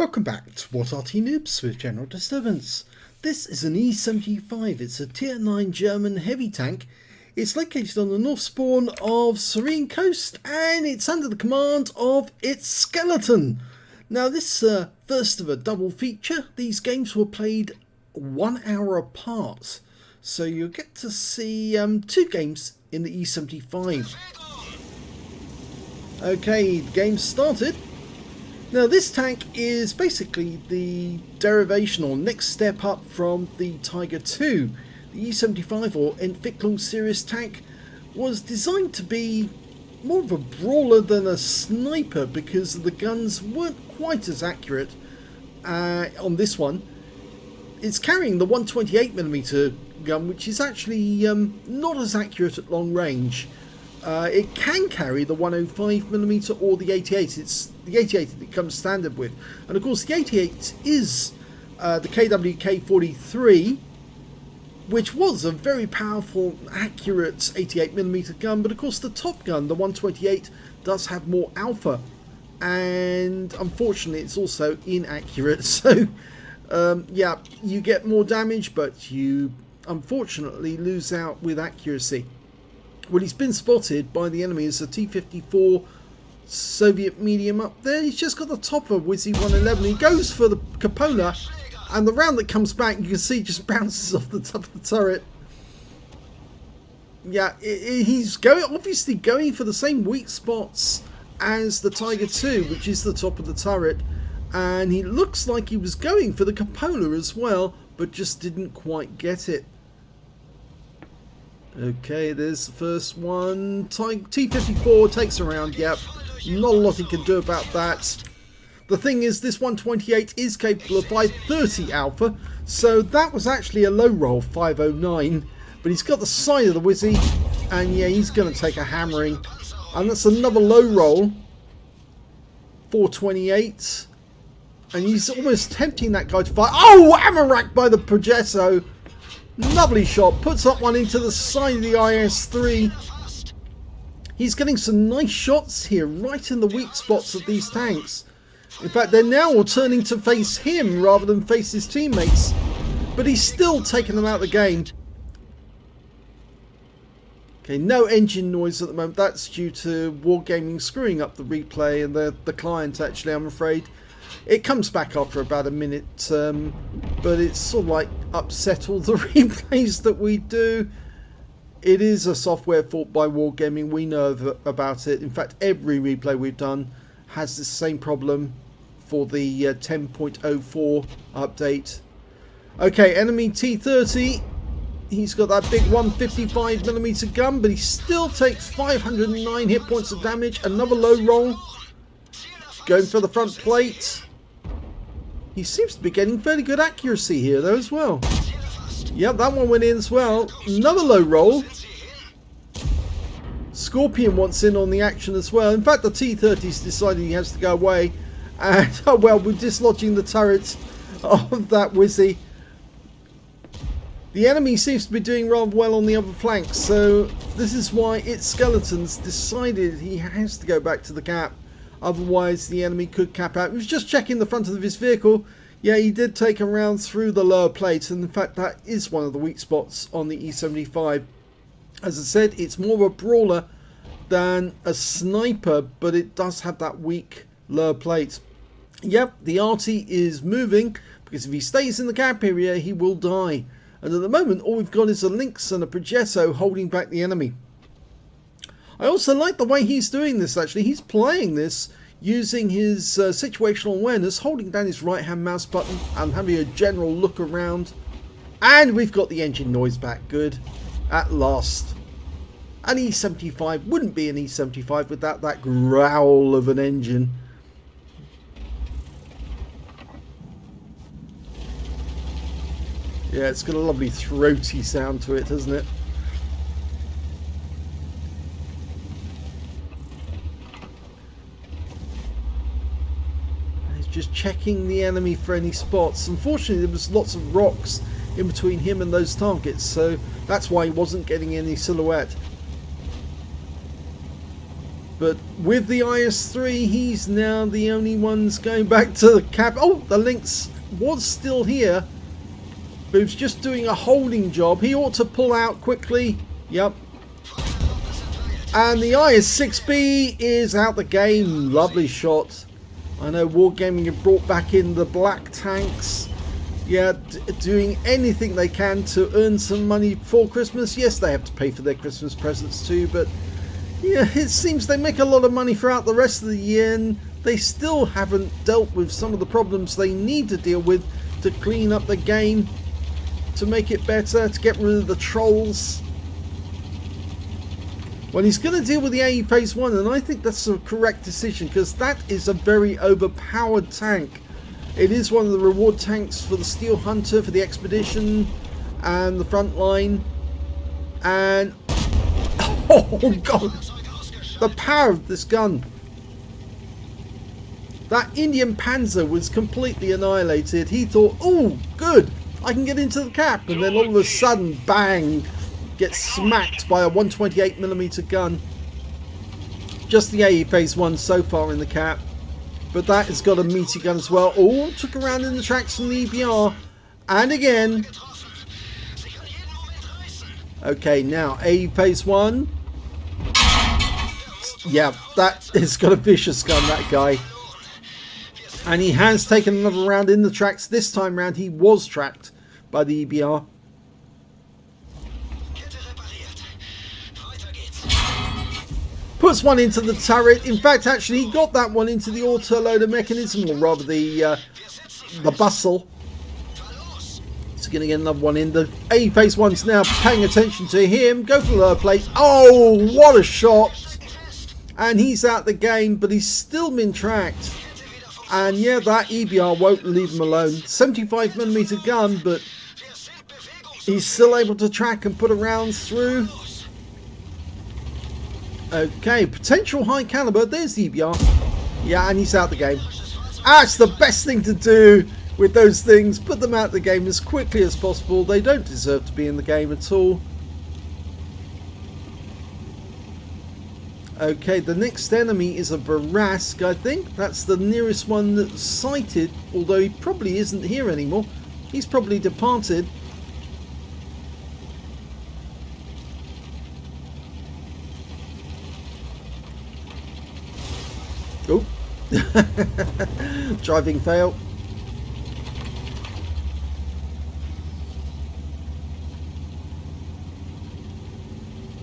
Welcome back to What Arty Noobs with General Disturbance. This is an E75, it's a tier 9 German heavy tank. It's located on the north spawn of Serene coast and it's under the command of its skeleton. Now this first of a double feature. These games were played 1 hour apart. So you'll get to see 2 games in the E75. Okay, the game started. Now this tank is basically the derivation or next step up from the Tiger II. The E75 or Entwicklung series tank was designed to be more of a brawler than a sniper because the guns weren't quite as accurate on this one. It's carrying the 128mm gun, which is actually not as accurate at long range. It can carry the 105mm or the 88. It's the 88 that it comes standard with. And of course the 88 is the KWK-43, which was a very powerful, accurate 88mm gun. But of course the top gun, the 128, does have more alpha. And unfortunately it's also inaccurate. So yeah, you get more damage, but you unfortunately lose out with accuracy. Well, he's been spotted by the enemy as a T-54 Soviet medium up there. He's just got the top of a Wizzy 111. He goes for the cupola, and the round that comes back, you can see, just bounces off the top of the turret. Yeah, he's obviously going for the same weak spots as the Tiger II, which is the top of the turret. And he looks like he was going for the cupola as well, but just didn't quite get it. Okay, there's the first one. T-54 takes around, yep. Not a lot he can do about that. The thing is, this 128 is capable of 530 alpha, so that was actually a low roll, 509. But he's got the side of the Wizzy, and yeah, he's going to take a hammering. And that's another low roll, 428. And he's almost tempting that guy to fire. Oh, ammo rack by the Progetto. Lovely shot, puts that one into the side of the IS-3. He's getting some nice shots here, right in the weak spots of these tanks. In fact, they're now all turning to face him rather than face his teammates. But he's still taking them out of the game. Okay, no engine noise at the moment. That's due to Wargaming screwing up the replay and the client, actually, I'm afraid. It comes back after about a minute, but it's sort of like upset all the replays that we do. It is a software fault by Wargaming. We know about it. In fact, every replay we've done has the same problem for the 10.04 update. Okay, enemy T-30. He's got that big 155mm gun, but he still takes 509 hit points of damage. Another low roll. Going for the front plate. He seems to be getting fairly good accuracy here though as well. Yep, that one went in as well. Another low roll. Scorpion wants in on the action as well. In fact, the T-30's decided he has to go away. And, oh well, we're dislodging the turret of that Wizzy. The enemy seems to be doing rather well on the other flank. So this is why its skeletons decided he has to go back to the gap. Otherwise the enemy could cap out. He was just checking the front of his vehicle. Yeah, he did take a round through the lower plate, and in fact that is one of the weak spots on the E75. As I said, it's more of a brawler than a sniper, but it does have that weak lower plate. Yep, the Arty is moving, because if he stays in the gap area he will die. And at the moment all we've got is a Lynx and a Progetto holding back the enemy. I also like the way he's doing this, actually. He's playing this using his situational awareness, holding down his right hand mouse button and having a general look around. And we've got the engine noise back. Good. At last. An E75 wouldn't be an E75 without that growl of an engine. Yeah, it's got a lovely throaty sound to it, hasn't it? Just checking the enemy for any spots. Unfortunately, there was lots of rocks in between him and those targets, so that's why he wasn't getting any silhouette. But with the IS-3, he's now the only ones going back to the cap. Oh, the Lynx was still here, but he was just doing a holding job. He ought to pull out quickly. Yep. And the IS-6B is out the game. Lovely shot. I know Wargaming have brought back in the black tanks. Yeah, doing anything they can to earn some money for Christmas. Yes, they have to pay for their Christmas presents too, but yeah, it seems they make a lot of money throughout the rest of the year, and they still haven't dealt with some of the problems they need to deal with to clean up the game, to make it better, to get rid of the trolls. Well, he's going to deal with the AE Phase 1, and I think that's a correct decision, because that is a very overpowered tank. It is one of the reward tanks for the Steel Hunter, for the Expedition, and the front line. And oh god, the power of this gun. That Indian Panzer was completely annihilated. He thought, oh good, I can get into the cap, and then all of a sudden, bang, gets smacked by a 128mm gun. Just the AE Phase 1 so far in the cap, but that has got a meaty gun as well. Oh, took around in the tracks from the EBR, and again. Okay, now AE Phase 1. Yeah, that has got a vicious gun, that guy. And he has taken another round in the tracks. This time round he was tracked by the EBR. Puts one into the turret. In fact, actually he got that one into the autoloader mechanism, or rather the bustle. So going to get another one in. The AE Phase 1's now paying attention to him. Go for the lower plate. Oh, what a shot. And he's out the game, but he's still been tracked. And yeah, that EBR won't leave him alone. 75mm gun, but he's still able to track and put a round through. Okay, potential high caliber. There's the EBR. Yeah, and he's out the game. That's the best thing to do with those things. Put them out the game as quickly as possible. They don't deserve to be in the game at all. Okay, the next enemy is a Barask, I think. That's the nearest one that's sighted, although he probably isn't here anymore. He's probably departed. Oh. Driving fail.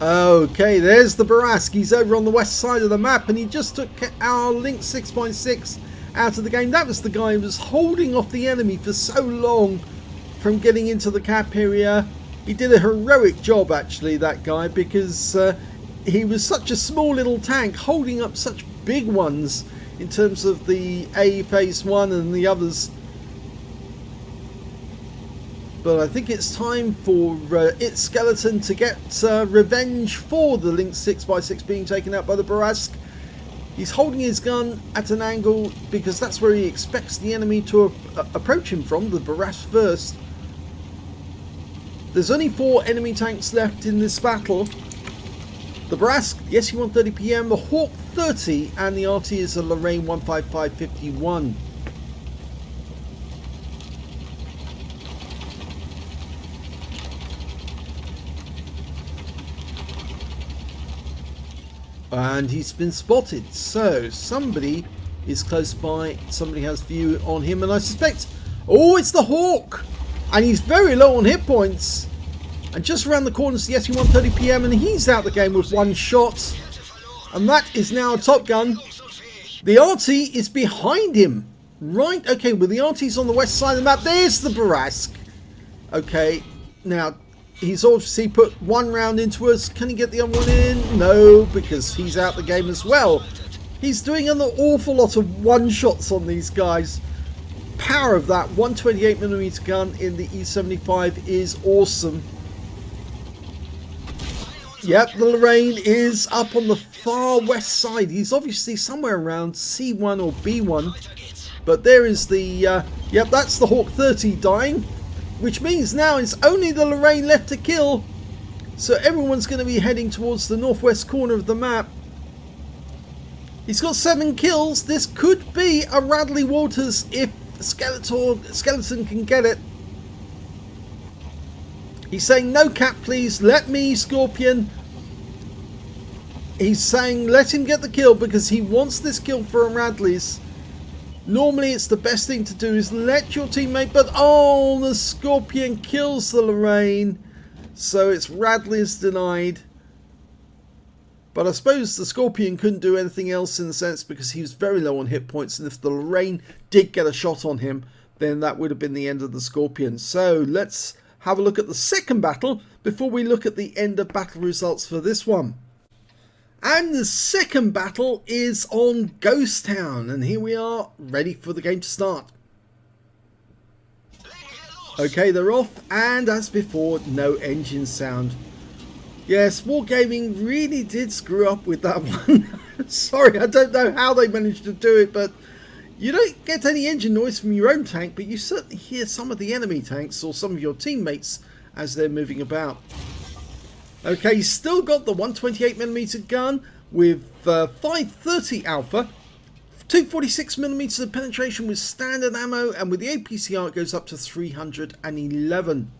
Okay, there's the Barask. He's over on the west side of the map, and he just took our Link 6.6 out of the game. That was the guy who was holding off the enemy for so long from getting into the cap area. He did a heroic job, actually, that guy, because he was such a small little tank holding up such big ones in terms of the AE Phase 1 and the others. But I think it's time for its skeleton to get revenge for the Link 6x6 being taken out by the Barask. He's holding his gun at an angle because that's where he expects the enemy to approach him from, the Barask first. There's only 4 enemy tanks left in this battle. The Barask, the SU-130PM, the Hawk 30, and the Arty is a Lorraine 15551. And he's been spotted, so somebody is close by, somebody has view on him, and I suspect, oh, it's the Hawk, and he's very low on hit points, and just around the corner is the SU-130PM, and he's out the game with 1 shot, and that is now a Top Gun. The Arty is behind him, right? Okay, well the Arty's on the west side of the map. There's the Barask. Okay, now he's obviously put 1 round into us. Can he get the other one in? No, because he's out the game as well. He's doing an awful lot of one-shots on these guys. Power of that 128mm gun in the E75 is awesome. Yep, the Lorraine is up on the far west side. He's obviously somewhere around C1 or B1. But there is the... yep, that's the Hawk 30 dying. Which means now it's only the Lorraine left to kill. So everyone's going to be heading towards the northwest corner of the map. He's got 7 kills. This could be a Radley Walters if Skeleton can get it. He's saying, no cap please, let me Scorpion. He's saying let him get the kill because he wants this kill for a Radley's. Normally it's the best thing to do is let your teammate, but oh, the Scorpion kills the Lorraine. So it's Radley's denied. But I suppose the Scorpion couldn't do anything else in the sense because he was very low on hit points, and if the Lorraine did get a shot on him, then that would have been the end of the Scorpion. So let's have a look at the second battle before we look at the end of battle results for this one. And the second battle is on Ghost Town, and here we are, ready for the game to start. Okay, they're off, and as before, no engine sound. Yes, Wargaming really did screw up with that one. Sorry, I don't know how they managed to do it, but you don't get any engine noise from your own tank, but you certainly hear some of the enemy tanks or some of your teammates as they're moving about. Okay, he's still got the 128mm gun with 530 alpha, 246mm of penetration with standard ammo, and with the APCR it goes up to 311.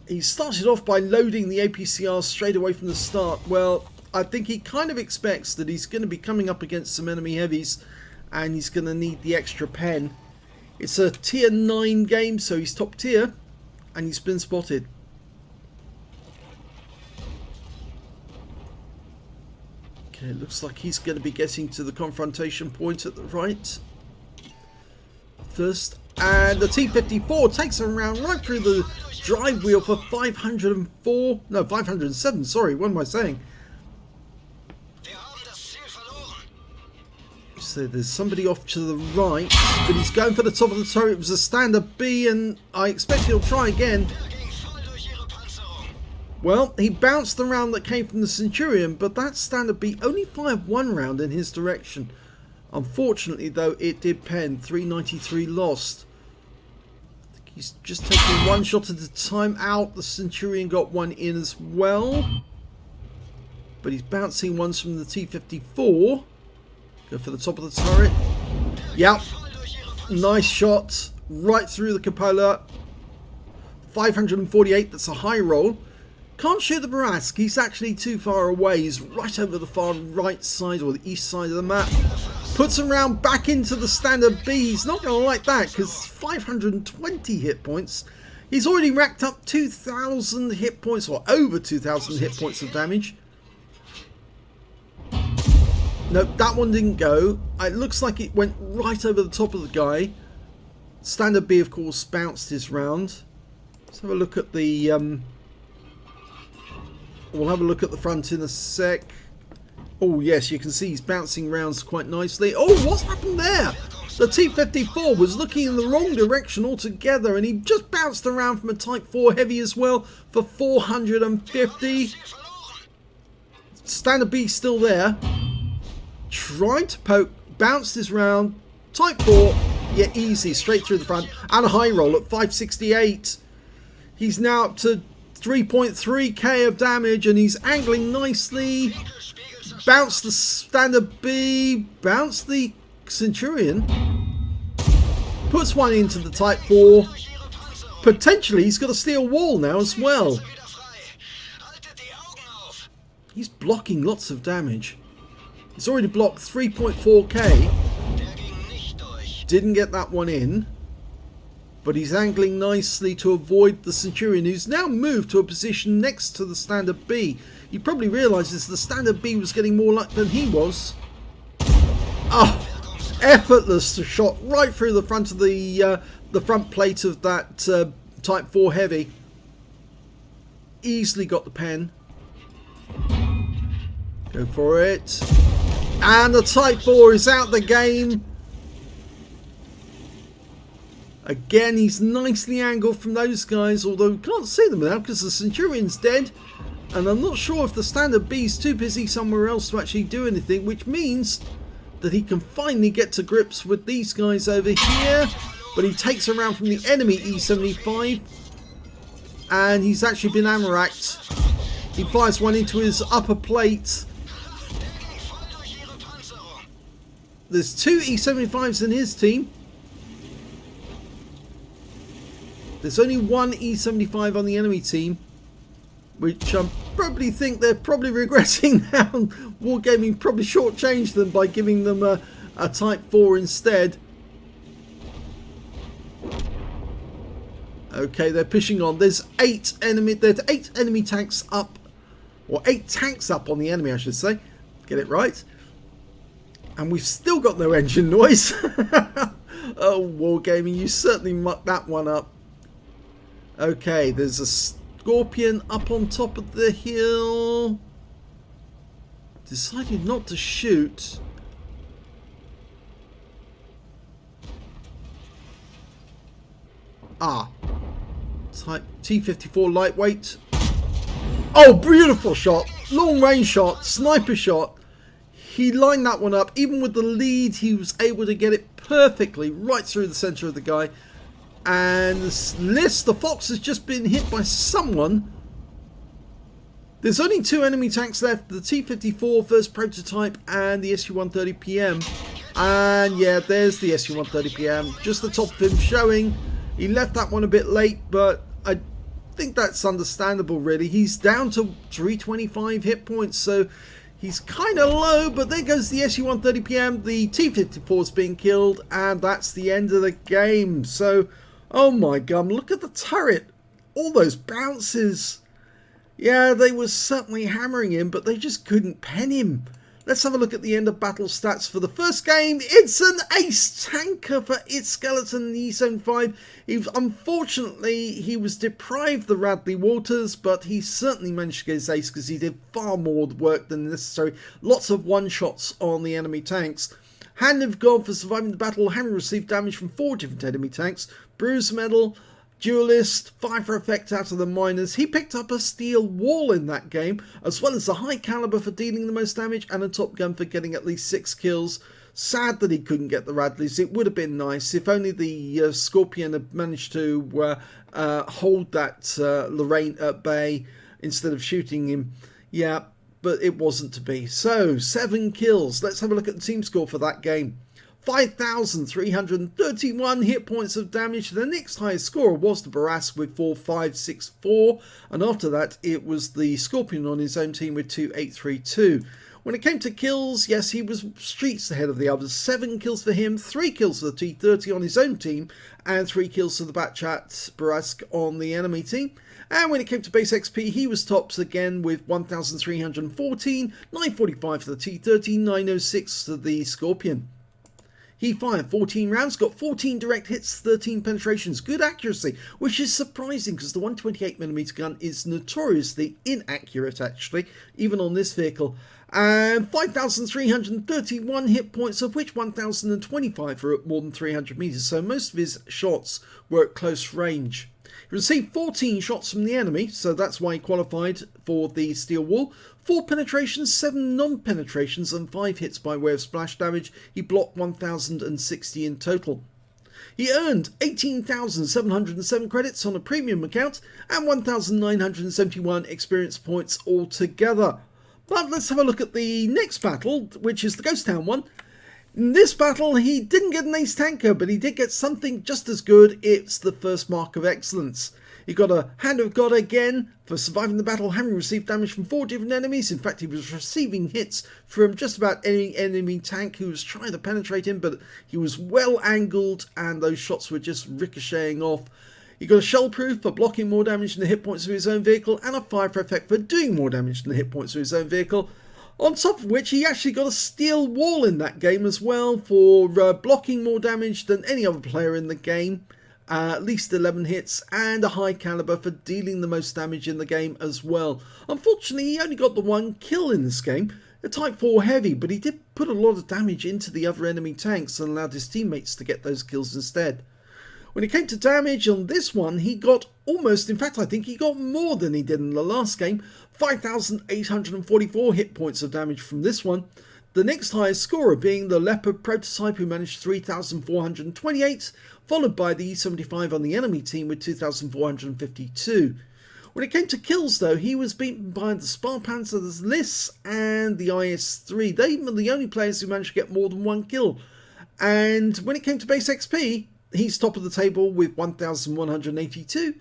He started off by loading the APCR straight away from the start. Well, I think he kind of expects that he's going to be coming up against some enemy heavies and he's going to need the extra pen. It's a tier 9 game, so he's top tier and he's been spotted. Okay, it looks like he's going to be getting to the confrontation point at the right. First, and the T-54 takes him around right through the drive wheel for 507, sorry, what am I saying? So there's somebody off to the right, but he's going for the top of the turret. It was a standard B, and I expect he'll try again. Well, he bounced the round that came from the Centurion, but that standard B only fired 1 round in his direction. Unfortunately, though, it did pen. 393 lost. I think he's just taking 1 shot at a time out. The Centurion got 1 in as well. But he's bouncing ones from the T-54. Go for the top of the turret. Yep. Nice shot. Right through the cupola. 548. That's a high roll. Can't shoot the Barask. He's actually too far away. He's right over the far right side or the east side of the map. Puts him round back into the standard B. He's not going to like that because 520 hit points. He's already racked up 2,000 hit points or over 2,000 hit points of damage. Nope, that one didn't go. It looks like it went right over the top of the guy. Standard B, of course, bounced his round. Let's have a look at the... we'll have a look at the front in a sec. Oh, yes, you can see he's bouncing rounds quite nicely. Oh, what's happened there? The T-54 was looking in the wrong direction altogether, and he just bounced around from a Type 4 Heavy as well for 450. Standard B still there. Tried to poke, bounced his round, Type 4, yeah, easy, straight through the front, and a high roll at 568. He's now up to 3.3k of damage, and he's angling nicely. Bounced the standard B, bounced the Centurion, puts 1 into the Type 4. Potentially, he's got a steel wall now as well. He's blocking lots of damage. He's already blocked 3.4k. Didn't get that one in. But he's angling nicely to avoid the Centurion, who's now moved to a position next to the standard B. He probably realises the standard B was getting more luck than he was. Oh, effortless shot right through the front of the front plate of that Type 4 Heavy. Easily got the pen. Go for it. And the Type 4 is out the game. Again, he's nicely angled from those guys, although we can't see them now because the Centurion's dead. And I'm not sure if the standard B's too busy somewhere else to actually do anything, which means that he can finally get to grips with these guys over here. But he takes around from the enemy E75. And he's actually been ammo-racked. He fires one into his upper plate. there's 2 E75s in his team. There's only 1 E75 on the enemy team, which I probably think they're probably regretting now. Wargaming probably shortchanged them by giving them a Type 4 instead. Okay, they're pushing on. There's 8 enemy tanks up, or 8 tanks up on the enemy, I should say. Get it right. And we've still got no engine noise. Oh, Wargaming, you certainly mucked that one up. Okay, there's a Scorpion up on top of the hill. Decided not to shoot. Type T-54 lightweight. Oh, beautiful shot. Long range shot. Sniper shot. He lined that one up. Even with the lead, he was able to get it perfectly right through the center of the guy. And the Fox has just been hit by someone. There's only 2 enemy tanks left. The T-54 first prototype and the SU-130PM. And yeah, there's the SU-130PM. Just the top of him showing. He left that one a bit late, but I think that's understandable really. He's down to 325 hit points, so he's kind of low, but there goes the SU-130PM. The T-54's being killed, and that's the end of the game. So, oh my god, look at the turret. All those bounces. Yeah, they were certainly hammering him, but they just couldn't pen him. Let's have a look at the end of battle stats for the first game. It's an ace tanker for its skeleton in the E75. Unfortunately, he was deprived the Radley Waters, but he certainly managed to get his ace because he did far more work than necessary. Lots of one-shots on the enemy tanks. Hand of God for surviving the battle, having received damage from 4 different enemy tanks. Bruise medal. Duelist, fire for effect out of the miners. He picked up a steel wall in that game, as well as a high caliber for dealing the most damage and a top gun for getting at least 6 kills. Sad that he couldn't get the Radleys. It would have been nice if only the Scorpion had managed to hold that Lorraine at bay instead of shooting him. Yeah, but it wasn't to be. So, 7 kills. Let's have a look at the team score for that game. 5,331 hit points of damage. The next highest scorer was the Barask with 4,564, and after that it was the Scorpion on his own team with 2,832. When it came to kills, yes, he was streets ahead of the others. 7 kills for him, 3 kills for the T30 on his own team, and 3 kills for the Batchat Barask on the enemy team. And when it came to base XP, he was tops again with 1,314, 945 for the T30, 906 for the Scorpion. He fired 14 rounds, got 14 direct hits, 13 penetrations, good accuracy, which is surprising because the 128mm gun is notoriously inaccurate actually, even on this vehicle. And 5,331 hit points, of which 1,025 are at more than 300 meters, so most of his shots were at close range. He received 14 shots from the enemy, so that's why he qualified for the steel wall. 4 penetrations, 7 non-penetrations, and 5 hits by way of splash damage. He blocked 1,060 in total. He earned 18,707 credits on a premium account and 1,971 experience points altogether. But let's have a look at the next battle, which is the Ghost Town one. In this battle, he didn't get an ace tanker, but he did get something just as good. It's the first mark of excellence. He got a Hand of God again for surviving the battle, having received damage from 4 different enemies. In fact, he was receiving hits from just about any enemy tank who was trying to penetrate him, but he was well angled and those shots were just ricocheting off. He got a shell proof for blocking more damage than the hit points of his own vehicle, and a fire for effect for doing more damage than the hit points of his own vehicle. On top of which, he actually got a steel wall in that game as well for blocking more damage than any other player in the game. At least 11 hits, and a high caliber for dealing the most damage in the game as well. Unfortunately, he only got the 1 kill in this game, a Type 4 heavy, but he did put a lot of damage into the other enemy tanks and allowed his teammates to get those kills instead. When it came to damage on this one, he got almost, in fact I think he got more than he did in the last game, 5,844 hit points of damage from this one. The next highest scorer being the Leopard prototype, who managed 3,428, followed by the E75 on the enemy team with 2,452. When it came to kills though, he was beaten by the Spar Panzer, the Lis and the IS-3. They were the only players who managed to get more than one kill. And when it came to base XP, he's top of the table with 1,182.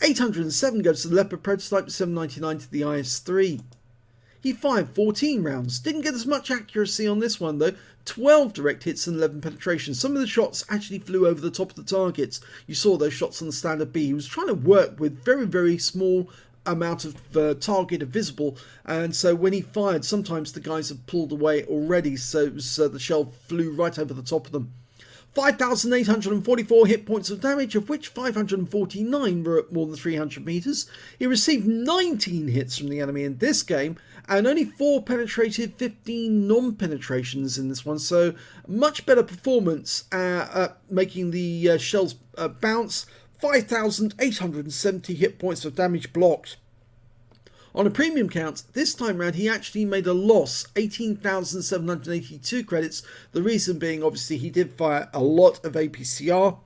807 goes to the Leopard prototype, 799 to the IS-3. He fired 14 rounds. Didn't get as much accuracy on this one though. 12 direct hits and 11 penetrations. Some of the shots actually flew over the top of the targets. You saw those shots on the standard B. He was trying to work with very small amount of target visible, and so when he fired, sometimes the guys had pulled away already, so the shell flew right over the top of them. 5,844 hit points of damage, of which 549 were at more than 300 meters. He received 19 hits from the enemy in this game, and only 4 penetrated, 15 non-penetrations in this one, so much better performance at making the shells bounce. 5,870 hit points of damage blocked. On a premium count, this time round he actually made a loss, 18,782 credits. The reason being, obviously, he did fire a lot of APCR,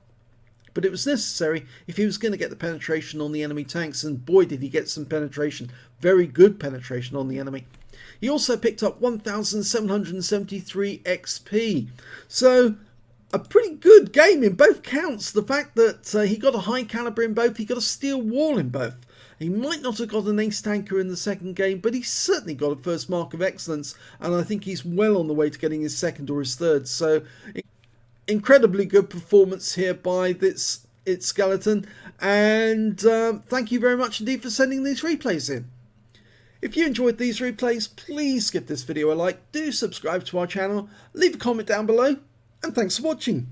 but it was necessary if he was going to get the penetration on the enemy tanks, and boy did he get some penetration, very good penetration on the enemy. He also picked up 1,773 XP, so a pretty good game in both counts. The fact that he got a high caliber in both, he got a steel wall in both. He might not have got an ace tanker in the second game, but he certainly got a first mark of excellence, and I think he's well on the way to getting his second or his third. So incredibly good performance here by its skeleton, and thank you very much indeed for sending these replays in. If you enjoyed these replays, please give this video a like, do subscribe to our channel, leave a comment down below, and thanks for watching.